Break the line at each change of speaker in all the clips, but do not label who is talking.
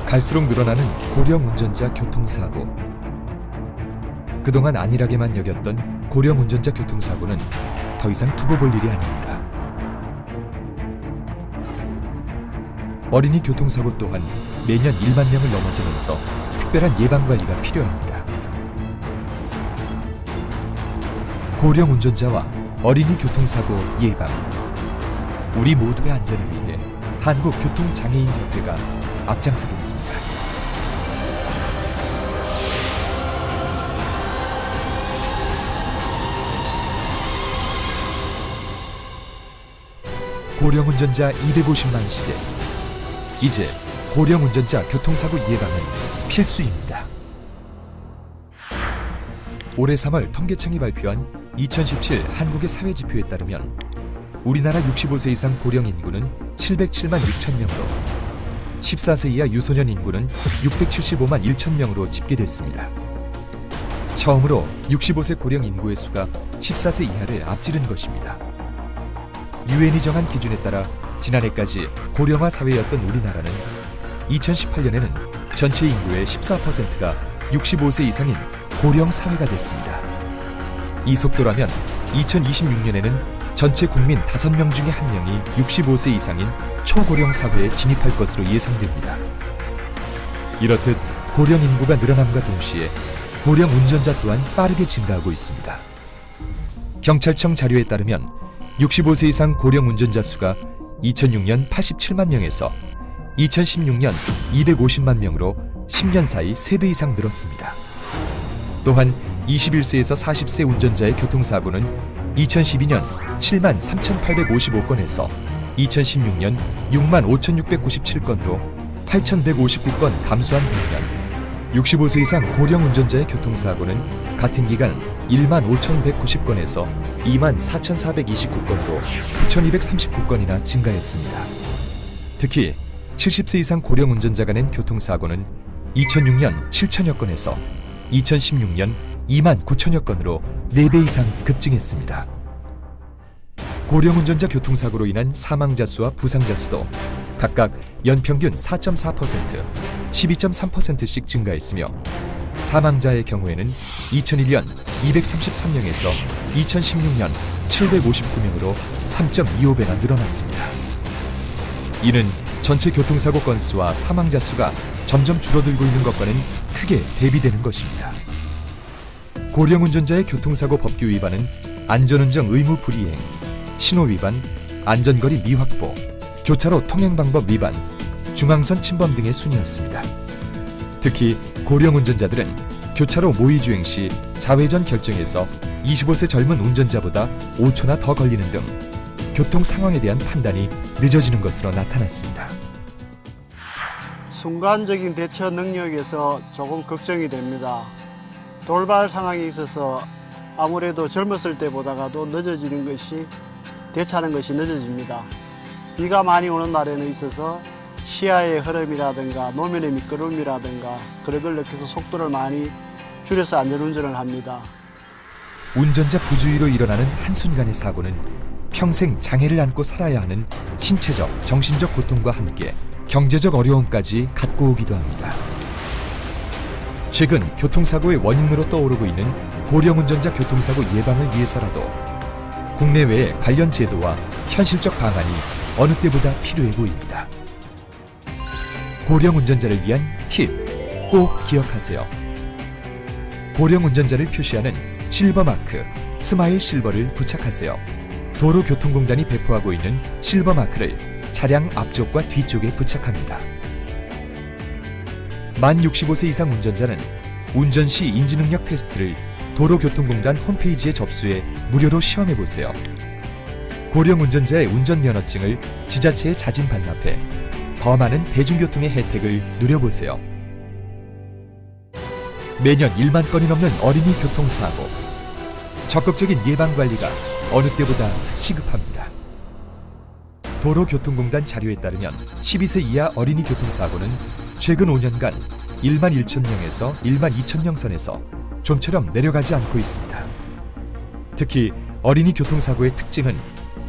갈수록 늘어나는 고령 운전자 교통사고. 그동안 안일하게만 여겼던 고령 운전자 교통사고는 더 이상 두고 볼 일이 아닙니다. 어린이 교통사고 또한 매년 1만 명을 넘어서면서 특별한 예방관리가 필요합니다. 고령 운전자와 어린이 교통사고 예방. 우리 모두의 안전을 위해 한국교통장애인협회가 앞장서겠습니다. 고령 운전자 250만 시대. 이제 고령 운전자 교통사고 예방은 필수입니다. 올해 3월 통계청이 발표한 2017 한국의 사회지표에 따르면 우리나라 65세 이상 고령 인구는 707만 6천 명으로 14세 이하 유소년 인구는 675만 1천 명으로 집계됐습니다. 처음으로 65세 고령 인구의 수가 14세 이하를 앞지른 것입니다. 유엔이 정한 기준에 따라 지난해까지 고령화 사회였던 우리나라는 2018년에는 전체 인구의 14%가 65세 이상인 고령 사회가 됐습니다. 이 속도라면 2026년에는 전체 국민 5명 중에 1명이 65세 이상인 초고령 사회에 진입할 것으로 예상됩니다. 이렇듯 고령 인구가 늘어남과 동시에 고령 운전자 또한 빠르게 증가하고 있습니다. 경찰청 자료에 따르면 65세 이상 고령 운전자 수가 2006년 87만 명에서 2016년 250만 명으로 10년 사이 3배 이상 늘었습니다. 또한 21세에서 40세 운전자의 교통사고는 2012년 7만 3,855건에서 2016년 6만 5,697건으로 8,159건 감소한 반면 65세 이상 고령 운전자의 교통사고는 같은 기간 1만 5,190건에서 2만 4,429건으로 9,239건이나 증가했습니다. 특히 70세 이상 고령 운전자가 낸 교통사고는 2006년 7천여 건에서 2016년 2만 9천여 건으로 4배 이상 급증했습니다. 고령 운전자 교통사고로 인한 사망자 수와 부상자 수도 각각 연평균 4.4%, 12.3%씩 증가했으며 사망자의 경우에는 2001년 233명에서 2016년 759명으로 3.25배나 늘어났습니다. 이는 전체 교통사고 건수와 사망자 수가 점점 줄어들고 있는 것과는 크게 대비되는 것입니다. 고령 운전자의 교통사고 법규 위반은 안전운전 의무 불이행, 신호위반, 안전거리 미확보, 교차로 통행방법 위반, 중앙선 침범 등의 순이었습니다. 특히 고령 운전자들은 교차로 모의주행 시 좌회전 결정에서 25세 젊은 운전자보다 5초나 더 걸리는 등 교통 상황에 대한 판단이 늦어지는 것으로 나타났습니다.
순간적인 대처 능력에서 조금 걱정이 됩니다. 돌발 상황이 있어서 아무래도 젊었을 때보다도 늦어지는 것이 대처하는 것이 늦어집니다. 비가 많이 오는 날에는 있어서 시야의 흐름이라든가 노면의 미끄럼이라든가 그런 걸 느껴서 속도를 많이 줄여서 안전운전을 합니다.
운전자 부주의로 일어나는 한순간의 사고는 평생 장애를 안고 살아야 하는 신체적, 정신적 고통과 함께 경제적 어려움까지 갖고 오기도 합니다. 최근 교통사고의 원인으로 떠오르고 있는 고령 운전자 교통사고 예방을 위해서라도 국내외의 관련 제도와 현실적 방안이 어느 때보다 필요해 보입니다. 고령 운전자를 위한 팁 꼭 기억하세요. 고령 운전자를 표시하는 실버 마크, 스마일 실버를 부착하세요. 도로교통공단이 배포하고 있는 실버 마크를 차량 앞쪽과 뒤쪽에 부착합니다. 만 65세 이상 운전자는 운전 시 인지능력 테스트를 도로교통공단 홈페이지에 접수해 무료로 시험해보세요. 고령 운전자의 운전면허증을 지자체에 자진 반납해 더 많은 대중교통의 혜택을 누려보세요. 매년 1만 건이 넘는 어린이 교통사고. 적극적인 예방관리가 어느 때보다 시급합니다. 도로교통공단 자료에 따르면 12세 이하 어린이 교통사고는 최근 5년간 1만 1천 명에서 1만 2천 명 선에서 좀처럼 내려가지 않고 있습니다. 특히 어린이 교통사고의 특징은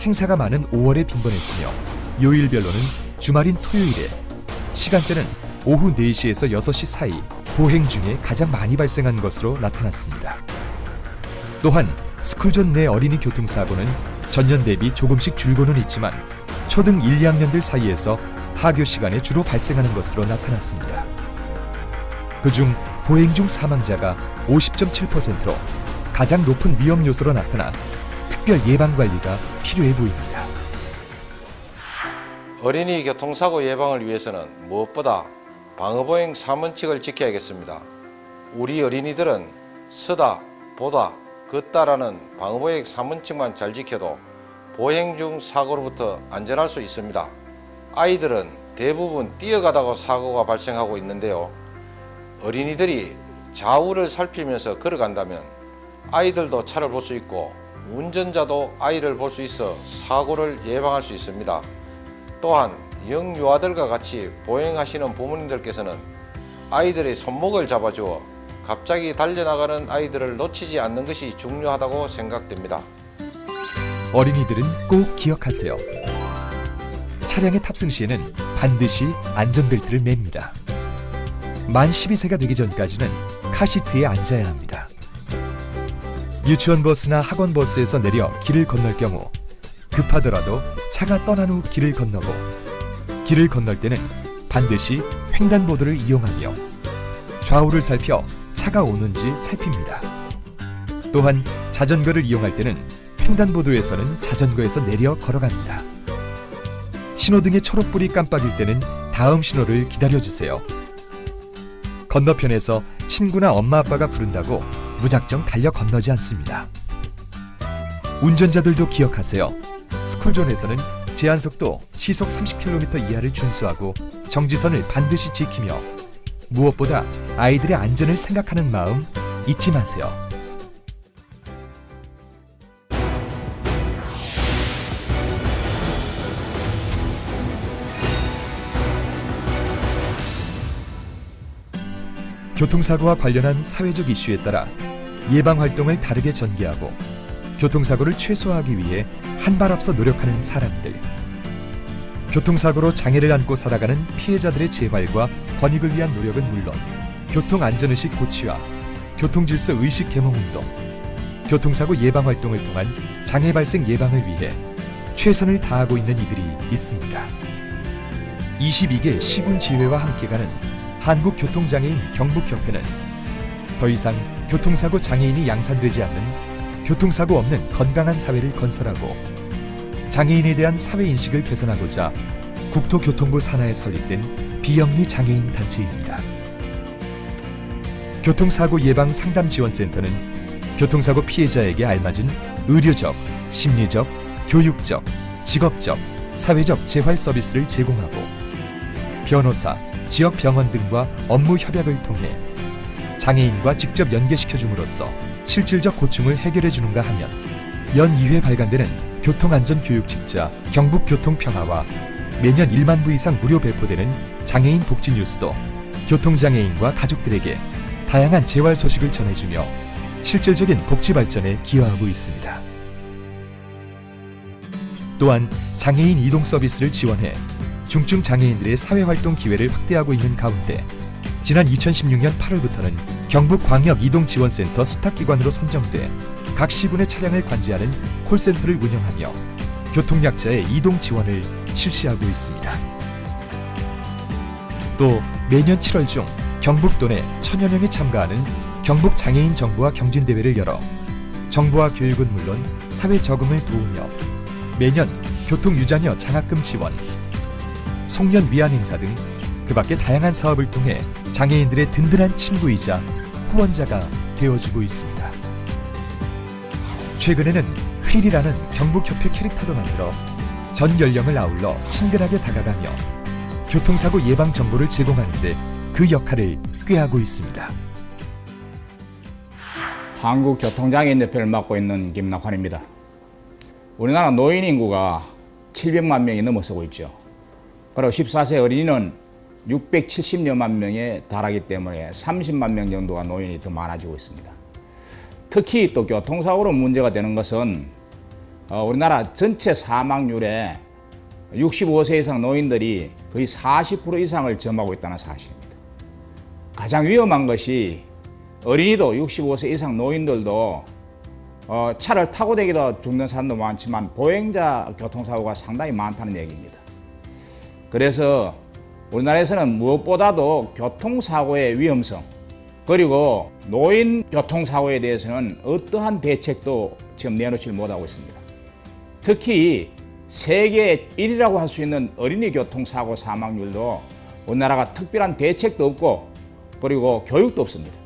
행사가 많은 5월에 빈번했으며 요일별로는 주말인 토요일에, 시간대는 오후 4시에서 6시 사이 보행 중에 가장 많이 발생한 것으로 나타났습니다. 또한 스쿨존 내 어린이 교통사고는 전년 대비 조금씩 줄고는 있지만 초등 1, 2학년들 사이에서 하교 시간에 주로 발생하는 것으로 나타났습니다. 그중 보행 중 사망자가 50.7%로 가장 높은 위험 요소로 나타나 특별 예방 관리가 필요해 보입니다.
어린이 교통사고 예방을 위해서는 무엇보다 방어보행 3원칙을 지켜야겠습니다. 우리 어린이들은 서다, 보다, 걷다라는 방어보행 3원칙만 잘 지켜도 보행 중 사고로부터 안전할 수 있습니다. 아이들은 대부분 뛰어가다가 사고가 발생하고 있는데요. 어린이들이 좌우를 살피면서 걸어간다면 아이들도 차를 볼 수 있고 운전자도 아이를 볼 수 있어 사고를 예방할 수 있습니다. 또한 영유아들과 같이 보행하시는 부모님들께서는 아이들의 손목을 잡아주어 갑자기 달려나가는 아이들을 놓치지 않는 것이 중요하다고 생각됩니다.
어린이들은 꼭 기억하세요. 차량에 탑승 시에는 반드시 안전벨트를 맵니다. 만 12세가 되기 전까지는 카시트에 앉아야 합니다. 유치원 버스나 학원 버스에서 내려 길을 건널 경우 급하더라도 차가 떠난 후 길을 건너고 길을 건널 때는 반드시 횡단보도를 이용하며 좌우를 살펴 차가 오는지 살핍니다. 또한 자전거를 이용할 때는 횡단보도에서는 자전거에서 내려 걸어갑니다. 신호등의 초록불이 깜빡일 때는 다음 신호를 기다려주세요. 건너편에서 친구나 엄마 아빠가 부른다고 무작정 달려 건너지 않습니다. 운전자들도 기억하세요. 스쿨존에서는 제한속도 시속 30km 이하를 준수하고 정지선을 반드시 지키며 무엇보다 아이들의 안전을 생각하는 마음 잊지 마세요. 교통사고와 관련한 사회적 이슈에 따라 예방활동을 다르게 전개하고 교통사고를 최소화하기 위해 한 발 앞서 노력하는 사람들. 교통사고로 장애를 안고 살아가는 피해자들의 재활과 권익을 위한 노력은 물론 교통안전의식 고취와 교통질서 의식 계몽운동, 교통사고 예방활동을 통한 장애 발생 예방을 위해 최선을 다하고 있는 이들이 있습니다. 22개 시군지회와 함께 가는 한국교통장애인 경북협회는 더 이상 교통사고 장애인이 양산되지 않는 교통사고 없는 건강한 사회를 건설하고 장애인에 대한 사회인식을 개선하고자 국토교통부 산하에 설립된 비영리 장애인 단체입니다. 교통사고 예방 상담지원센터는 교통사고 피해자에게 알맞은 의료적, 심리적, 교육적, 직업적, 사회적 재활 서비스를 제공하고 변호사, 지역 병원 등과 업무 협약을 통해 장애인과 직접 연계시켜 줌으로써 실질적 고충을 해결해 주는가 하면 연 2회 발간되는 교통안전교육 책자 경북교통평화와 매년 1만 부 이상 무료 배포되는 장애인 복지 뉴스도 교통장애인과 가족들에게 다양한 재활 소식을 전해주며 실질적인 복지 발전에 기여하고 있습니다. 또한 장애인 이동 서비스를 지원해 중증 장애인들의 사회활동 기회를 확대하고 있는 가운데 지난 2016년 8월부터는 경북광역이동지원센터 수탁기관으로 선정돼 각 시군의 차량을 관제하는 콜센터를 운영하며 교통약자의 이동 지원을 실시하고 있습니다. 또 매년 7월 중 경북도 내 1000여 명이 참가하는 경북장애인 정부와 경진대회를 열어 정보와 교육은 물론 사회 적응을 도우며 매년 교통유자녀 장학금 지원, 송년 위안 행사 등 그 밖에 다양한 사업을 통해 장애인들의 든든한 친구이자 후원자가 되어주고 있습니다. 최근에는 휠이라는 경북협회 캐릭터도 만들어 전 연령을 아울러 친근하게 다가가며 교통사고 예방 정보를 제공하는 데 그 역할을 꾀하고 있습니다.
한국교통장애인협회를 맡고 있는 김낙환입니다. 우리나라 노인 인구가 700만 명이 넘어서고 있죠. 그리고 14세 어린이는 670여만 명에 달하기 때문에 30만 명 정도가 노인이 더 많아지고 있습니다. 특히 또 교통사고로 문제가 되는 것은 우리나라 전체 사망률의 65세 이상 노인들이 거의 40% 이상을 점하고 있다는 사실입니다. 가장 위험한 것이 어린이도 65세 이상 노인들도 차를 타고 다니다 죽는 사람도 많지만 보행자 교통사고가 상당히 많다는 얘기입니다. 그래서 우리나라에서는 무엇보다도 교통사고의 위험성 그리고 노인 교통사고에 대해서는 어떠한 대책도 지금 내놓지 못하고 있습니다. 특히 세계 1위라고 할 수 있는 어린이 교통사고 사망률도 우리나라가 특별한 대책도 없고 그리고 교육도 없습니다.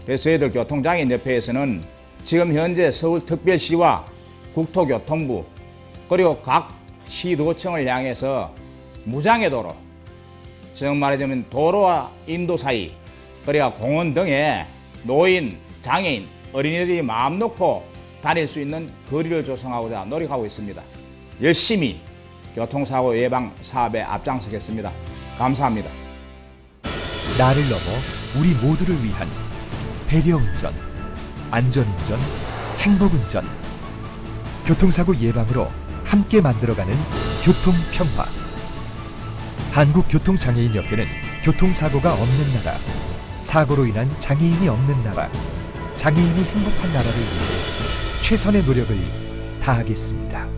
그래서 저희들 교통장애인협회에서는 지금 현재 서울특별시와 국토교통부 그리고 각 시도청을 향해서 무장애 도로, 즉 말하자면 도로와 인도 사이 그리고 공원 등에 노인, 장애인, 어린이들이 마음 놓고 다닐 수 있는 거리를 조성하고자 노력하고 있습니다. 열심히 교통사고 예방 사업에 앞장서겠습니다. 감사합니다.
나를 넘어 우리 모두를 위한 배려운전, 안전운전, 행복운전. 교통사고 예방으로 함께 만들어가는 교통평화. 한국교통장애인협회는 교통사고가 없는 나라, 사고로 인한 장애인이 없는 나라, 장애인이 행복한 나라를 위해 최선의 노력을 다하겠습니다.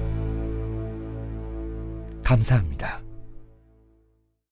감사합니다.